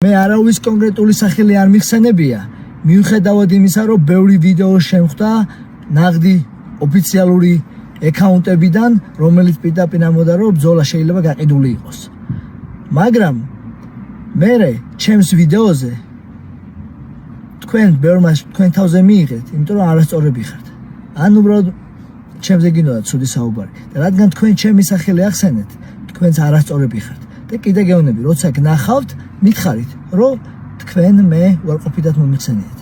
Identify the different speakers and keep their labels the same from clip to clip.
Speaker 1: მე არავის კონკრეტული სახელი არ მიხსენებია, მიუხედავად იმისა, რომ ბევრი ვიდეო შემხვდა ნაღდი ოფიციალური აკაუნტებიდან, რომელიც პირდაპირ ამბობდა, რომ ბრძოლა შეიძლება გაყიდული იყოს. მაგრამ მე ჩემს ვიდეოზე თქვენ ბევრმა თქვენ თავზე მიიღეთ, იმიტომ რომ არასწორები ხართ. ან უბრალოდ ჩემზე გინდოდა ცუდი საუბარი. და რადგან თქვენ ჩემი სახელი ახსენეთ, თქვენც არასწორები ხართ. და კიდე გეუბნები, როცა გნახავთ, მითხარით, რომ თქვენ მე უარყოფითად მომიხსენიეთ.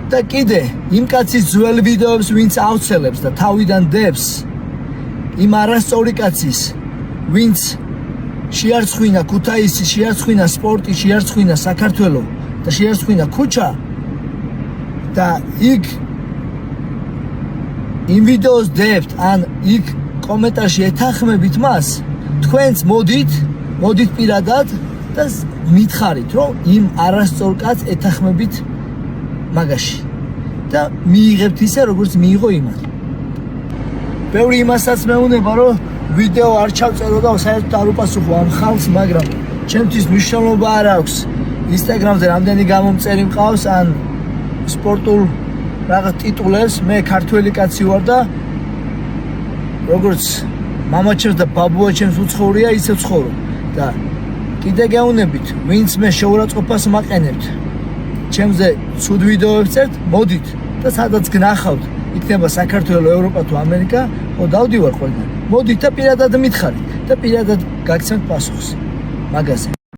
Speaker 1: და კიდე იმ კაცის ძველ ვიდეოებს, ვინც აუცელებს და თავიდან დებს, იმ არასწორი კაცის, ვინც შეარცხვინა ქუთაისი, შეარცხვინა სპორტი, შეარცხვინა საქართველო და შეარცხვინა ქუჩა და იქ იმ ვიდეოს დებთ, ან იქ კომენტარში ეთანხმებით მას, თქვენც მოდით პირადად და მითხარით, რომ იმ არასწორ კაცს ეთანხმებით მაგაში და მიიღებთ ისე, როგორც მიიღო იმან. ბევრი იმასაც მეუნება, რომ ვიდეო არ ჩავწერო და საერთოდ არ უპასუხო ამ ხალხს, მაგრამ ჩემთვის მნიშვნელობა არ აქვს. ინსტაგრამზე რამდენი გამომწერი მყავს ან სპორტულ რაღაც ტიტულებს, მე ქართველი კაცი ვარ და როგორც მამაჩემს და ბაბუაჩემს უცხოვრია, ისე ვცხოვრო. და კიდე გეუბნებით, ვინც მე შეურაცხყოფას მაყენებთ, ჩემზე ცუდ ვიდეოებს წერთ, მოდით და სადაც გნახავთ, იქნება საქართველო, ევროპა თუ ამერიკა, დავდივარ ყველგან. მოდით და პირადად მითხარით და პირადად გაგცემთ პასუხს მაგაზე.